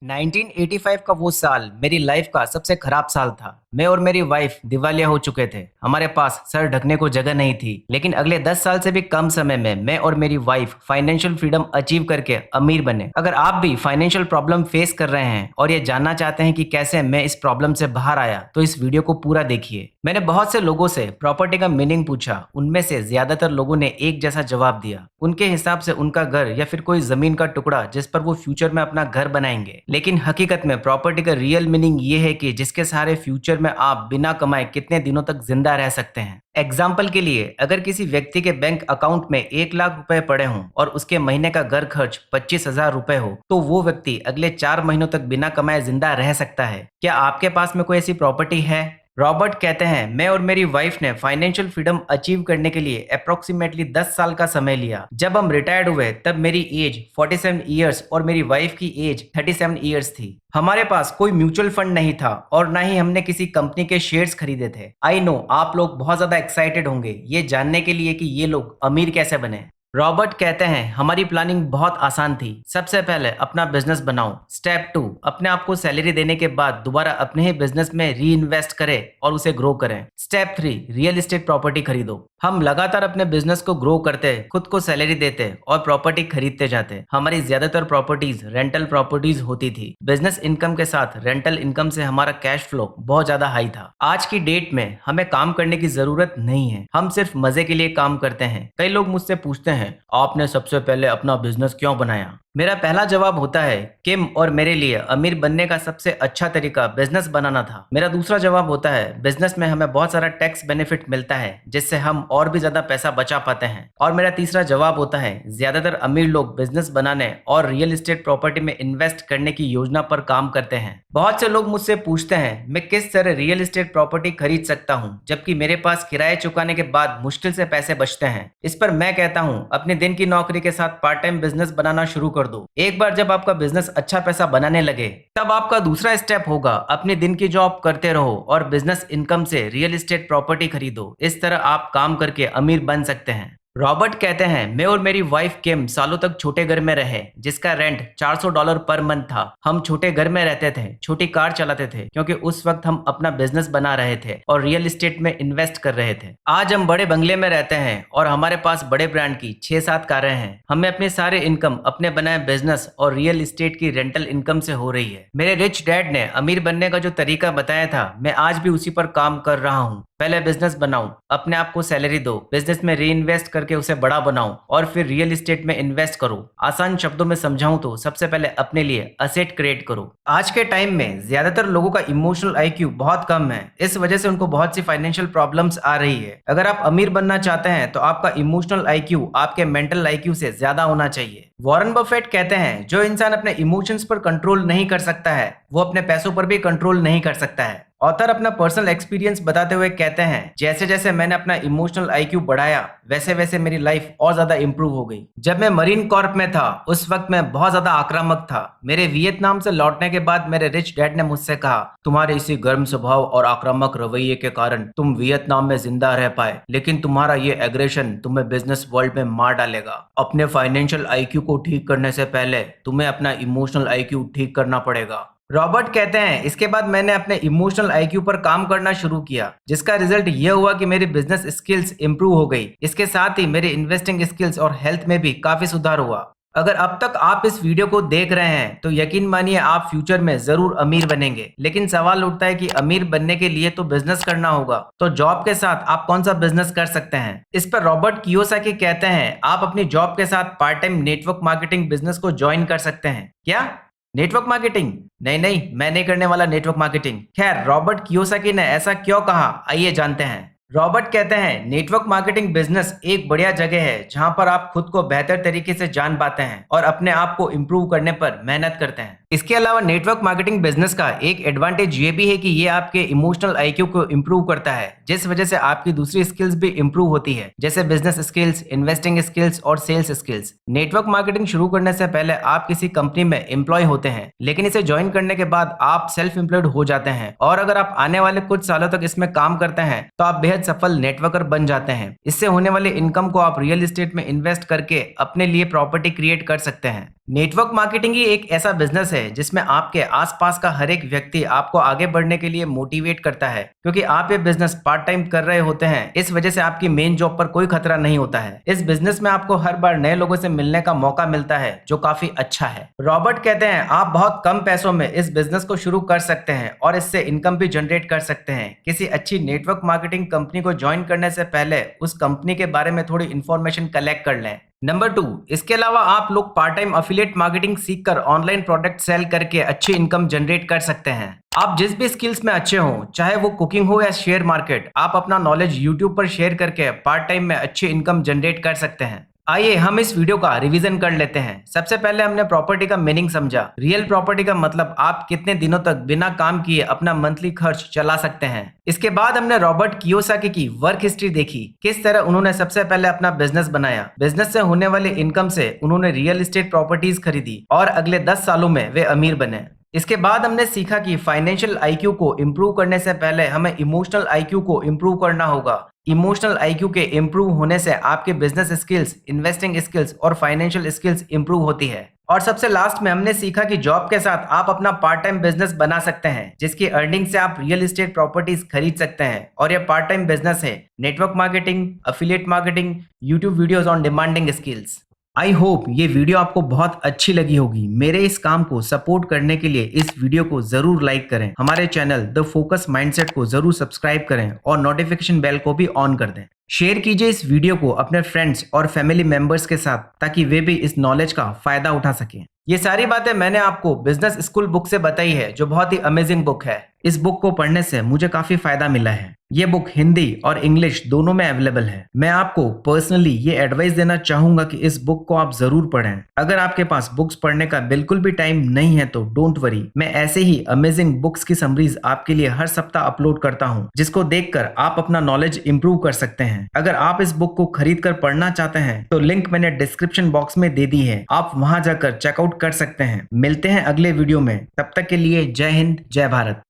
1985 का वो साल मेरी लाइफ का सबसे खराब साल था। मैं और मेरी वाइफ दिवालिया हो चुके थे। हमारे पास सर ढकने को जगह नहीं थी। लेकिन अगले 10 साल से भी कम समय में मैं और मेरी वाइफ फाइनेंशियल फ्रीडम अचीव करके अमीर बने। अगर आप भी फाइनेंशियल प्रॉब्लम फेस कर रहे हैं और ये जानना चाहते हैं कि कैसे मैं इस प्रॉब्लम से बाहर आया, तो इस वीडियो को पूरा देखिए। मैंने बहुत से लोगों से प्रॉपर्टी का मीनिंग पूछा। उनमें से ज्यादातर लोगों ने एक जैसा जवाब दिया। उनके हिसाब से उनका घर या फिर कोई जमीन का टुकड़ा जिस पर वो फ्यूचर में अपना घर बनाएंगे। लेकिन हकीकत में प्रॉपर्टी का रियल मीनिंग ये है कि जिसके सहारे फ्यूचर में आप बिना कमाए कितने दिनों तक जिंदा रह सकते हैं। एग्जाम्पल के लिए, अगर किसी व्यक्ति के बैंक अकाउंट में 1 लाख रुपए पड़े हों और उसके महीने का घर खर्च 25,000 रुपए हो, तो वो व्यक्ति अगले 4 महीनों तक बिना कमाए जिंदा रह सकता है। क्या आपके पास में कोई ऐसी प्रॉपर्टी है? रॉबर्ट कहते हैं, मैं और मेरी वाइफ ने फाइनेंशियल फ्रीडम अचीव करने के लिए अप्रोक्सीमेटली 10 साल का समय लिया। जब हम रिटायर्ड हुए तब मेरी एज 47 ईयर्स और मेरी वाइफ की एज 37 ईयर्स थी। हमारे पास कोई म्यूचुअल फंड नहीं था और ना ही हमने किसी कंपनी के शेयर्स खरीदे थे। आई नो आप लोग बहुत ज्यादा एक्साइटेड होंगे ये जानने के लिए कि ये लोग अमीर कैसे बने। रॉबर्ट कहते हैं, हमारी प्लानिंग बहुत आसान थी। सबसे पहले अपना बिजनेस बनाओ। स्टेप 2, अपने आप को सैलरी देने के बाद दोबारा अपने ही बिजनेस में री इन्वेस्ट करें और उसे ग्रो करें। स्टेप 3, रियल एस्टेट प्रॉपर्टी खरीदो। हम लगातार अपने बिजनेस को ग्रो करते, खुद को सैलरी देते और प्रॉपर्टी खरीदते जाते। हमारी ज्यादातर प्रॉपर्टीज रेंटल प्रॉपर्टीज होती थी। बिजनेस इनकम के साथ रेंटल इनकम से हमारा कैश फ्लो बहुत ज्यादा हाई था। आज की डेट में हमें काम करने की जरूरत नहीं है, हम सिर्फ मजे के लिए काम करते हैं। कई लोग मुझसे पूछते हैं, आपने सबसे पहले अपना बिजनेस क्यों बनाया? मेरा पहला जवाब होता है, किम और मेरे लिए अमीर बनने का सबसे अच्छा तरीका बिजनेस बनाना था। मेरा दूसरा जवाब होता है, बिजनेस में हमें बहुत सारा टैक्स बेनिफिट मिलता है जिससे हम और भी ज्यादा पैसा बचा पाते हैं। और मेरा तीसरा जवाब होता है, ज्यादातर अमीर लोग बिजनेस बनाने और रियल एस्टेट प्रॉपर्टी में इन्वेस्ट करने की योजना पर काम करते हैं। बहुत से लोग मुझसे पूछते हैं, मैं किस तरह रियल एस्टेट प्रॉपर्टी खरीद सकता हूँ जबकि मेरे पास किराया चुकाने के बाद मुश्किल से पैसे बचते हैं। इस पर मैं कहता हूँ, अपने दिन की नौकरी के साथ पार्ट टाइम बिजनेस बनाना शुरू कर दो। एक बार जब आपका बिजनेस अच्छा पैसा बनाने लगे, तब आपका दूसरा स्टेप होगा, अपने दिन की जॉब करते रहो और बिजनेस इनकम से रियल एस्टेट प्रॉपर्टी खरीदो। इस तरह आप काम करके अमीर बन सकते हैं। रॉबर्ट कहते हैं, मैं और मेरी वाइफ किम सालों तक छोटे घर में रहे जिसका रेंट $400 पर मंथ था। हम छोटे घर में रहते थे, छोटी कार चलाते थे क्योंकि उस वक्त हम अपना बिजनेस बना रहे थे और रियल एस्टेट में इन्वेस्ट कर रहे थे। आज हम बड़े बंगले में रहते हैं और हमारे पास बड़े ब्रांड की 6-7 कारें हैं। हमें अपने सारे इनकम अपने बनाए बिजनेस और रियल एस्टेट की रेंटल इनकम से हो रही है। मेरे रिच डैड ने अमीर बनने का जो तरीका बताया था, मैं आज भी उसी पर काम कर रहा हूँ। पहले बिजनेस बनाओ, अपने आप को सैलरी दो, बिजनेस में री इन्वेस्ट करके उसे बड़ा बनाओ और फिर रियल एस्टेट में इन्वेस्ट करो। आसान शब्दों में समझाऊं तो सबसे पहले अपने लिए असेट क्रिएट करो। आज के टाइम में ज्यादातर लोगों का इमोशनल आईक्यू बहुत कम है। इस वजह से उनको बहुत सी फाइनेंशियल प्रॉब्लम्स आ रही है। अगर आप अमीर बनना चाहते हैं तो आपका इमोशनल आईक्यू आपके मेंटल आईक्यू से ज्यादा होना चाहिए। वॉरेन बफेट कहते हैं, जो इंसान अपने इमोशंस पर कंट्रोल नहीं कर सकता है वो अपने पैसों पर भी कंट्रोल नहीं कर सकता है। ऑथर अपना पर्सनल एक्सपीरियंस बताते हुए कहते हैं, जैसे जैसे मैंने अपना इमोशनल आईक्यू बढ़ाया वैसे वैसे मेरी लाइफ और ज्यादा इंप्रूव हो गई। जब मैं मरीन कॉर्प में था उस वक्त मैं बहुत ज्यादा आक्रामक था। मेरे वियतनाम से लौटने के बाद मेरे रिच डैड ने मुझसे कहा, तुम्हारे इसी गर्म स्वभाव और आक्रामक रवैये के कारण तुम वियतनाम में जिंदा रह पाए, लेकिन तुम्हारा ये एग्रेशन तुम्हें बिजनेस वर्ल्ड में मार डालेगा। अपने फाइनेंशियल आईक्यू को ठीक करने से पहले तुम्हें अपना इमोशनल आईक्यू ठीक करना पड़ेगा। रॉबर्ट कहते हैं, इसके बाद मैंने अपने इमोशनल आईक्यू पर काम करना शुरू किया जिसका रिजल्ट यह हुआ कि मेरी बिजनेस स्किल्स इंप्रूव हो गई। इसके साथ ही मेरी इन्वेस्टिंग स्किल्स और हेल्थ में भी काफी सुधार हुआ। अगर अब तक आप इस वीडियो को देख रहे हैं तो यकीन मानिए आप फ्यूचर में जरूर अमीर बनेंगे। लेकिन सवाल उठता है कि अमीर बनने के लिए तो बिजनेस करना होगा, तो जॉब के साथ आप कौन सा बिजनेस कर सकते हैं? इस पर रॉबर्ट कियोसाकी कहते हैं, आप अपनी जॉब के साथ part time network marketing business को ज्वाइन कर सकते हैं। क्या नेटवर्क मार्केटिंग? नहीं, मैं नहीं करने वाला नेटवर्क मार्केटिंग। खैर, रॉबर्ट कियोसाकी ने ऐसा क्यों कहा, आइए जानते हैं। रॉबर्ट कहते हैं, नेटवर्क मार्केटिंग बिजनेस एक बढ़िया जगह है जहां पर आप खुद को बेहतर तरीके से जान पाते हैं और अपने आप को इम्प्रूव करने पर मेहनत करते हैं। इसके अलावा नेटवर्क मार्केटिंग बिजनेस का एक एडवांटेज ये भी है कि ये आपके इमोशनल आईक्यू को इम्प्रूव करता है, जिस वजह से आपकी दूसरी स्किल्स भी इम्प्रूव होती है, जैसे बिजनेस स्किल्स, इन्वेस्टिंग स्किल्स और सेल्स स्किल्स। नेटवर्क मार्केटिंग शुरू करने से पहले आप किसी कंपनी में एम्प्लॉय होते हैं, लेकिन इसे ज्वाइन करने के बाद आप सेल्फ एम्प्लॉयड हो जाते हैं और अगर आप आने वाले कुछ सालों तक इसमें काम करते हैं तो आप बेहद बेहद सफल नेटवर्कर बन जाते हैं। इससे होने वाले इनकम को आप रियल एस्टेट में इन्वेस्ट करके अपने लिए प्रॉपर्टी क्रिएट कर सकते हैं। नेटवर्क मार्केटिंग ही एक ऐसा बिजनेस है जिसमें आपके आसपास का हर एक व्यक्ति आपको आगे बढ़ने के लिए मोटिवेट करता है, क्योंकि आप ये बिजनेस पार्ट टाइम कर रहे होते हैं। इस वजह से आपकी मेन जॉब पर कोई खतरा नहीं होता है। इस बिजनेस में आपको हर बार नए लोगों से मिलने का मौका मिलता है, जो काफी अच्छा है। रॉबर्ट कहते हैं आप बहुत कम पैसों में इस बिजनेस को शुरू कर सकते हैं और इससे इनकम भी जनरेट कर सकते हैं। किसी अच्छी नेटवर्क मार्केटिंग कंपनी को ज्वाइन करने से पहले उस कंपनी के बारे में थोड़ी इंफॉर्मेशन कलेक्ट कर लें। नंबर 2, इसके अलावा आप लोग पार्ट टाइम एफिलिएट मार्केटिंग सीखकर ऑनलाइन प्रोडक्ट सेल करके अच्छी इनकम जनरेट कर सकते हैं। आप जिस भी स्किल्स में अच्छे हो, चाहे वो कुकिंग हो या शेयर मार्केट, आप अपना नॉलेज यूट्यूब पर शेयर करके पार्ट टाइम में अच्छी इनकम जनरेट कर सकते हैं। आइए हम इस वीडियो का रिवीजन कर लेते हैं। सबसे पहले हमने प्रॉपर्टी का मीनिंग समझा। रियल प्रॉपर्टी का मतलब आप कितने दिनों तक बिना काम किए अपना मंथली खर्च चला सकते हैं। इसके बाद हमने रॉबर्ट कियोसाकी की वर्क हिस्ट्री देखी, किस तरह उन्होंने सबसे पहले अपना बिजनेस बनाया। बिजनेस से होने वाले इनकम से उन्होंने रियल एस्टेट प्रॉपर्टीज खरीदी और अगले 10 सालों में वे अमीर बने। इसके बाद हमने सीखा कि फाइनेंशियल आईक्यू को इम्प्रूव करने से पहले हमें इमोशनल आईक्यू को इम्प्रूव करना होगा। इमोशनल आईक्यू के इम्प्रूव होने से आपके बिजनेस स्किल्स, इन्वेस्टिंग स्किल्स और फाइनेंशियल स्किल्स इम्प्रूव होती है। और सबसे लास्ट में हमने सीखा कि जॉब के साथ आप अपना पार्ट टाइम बिजनेस बना सकते हैं, जिसकी अर्निंग से आप रियल एस्टेट प्रॉपर्टीज खरीद सकते हैं। और यह पार्ट टाइम बिजनेस है network marketing, affiliate marketing, YouTube videos on demanding skills. I hope ये वीडियो आपको बहुत अच्छी लगी होगी। मेरे इस काम को सपोर्ट करने के लिए इस वीडियो को जरूर लाइक करें, हमारे चैनल द फोकस माइंडसेट को जरूर सब्सक्राइब करें और नोटिफिकेशन बेल को भी ऑन कर दें। शेयर कीजिए इस वीडियो को अपने फ्रेंड्स और फैमिली मेंबर्स के साथ, ताकि वे भी इस नॉलेज का फायदा उठा सकें। ये सारी बातें मैंने आपको बिजनेस स्कूल बुक से बताई है, जो बहुत ही अमेजिंग बुक है। इस बुक को पढ़ने से मुझे काफी फायदा मिला है। ये बुक हिंदी और इंग्लिश दोनों में अवेलेबल है। मैं आपको पर्सनली ये एडवाइस देना चाहूंगा कि इस बुक को आप जरूर पढ़ें। अगर आपके पास बुक्स पढ़ने का बिल्कुल भी टाइम नहीं है तो डोंट वरी, मैं ऐसे ही अमेजिंग बुक्स की समरीज आपके लिए हर सप्ताह अपलोड करता हूँ, जिसको देखकर आप अपना नॉलेज इंप्रूव कर सकते हैं। अगर आप इस बुक को खरीद कर पढ़ना चाहते हैं तो लिंक मैंने डिस्क्रिप्शन बॉक्स में दे दी है, आप वहां जाकर चेकआउट कर सकते हैं। मिलते हैं अगले वीडियो में, तब तक के लिए जय हिंद, जय भारत।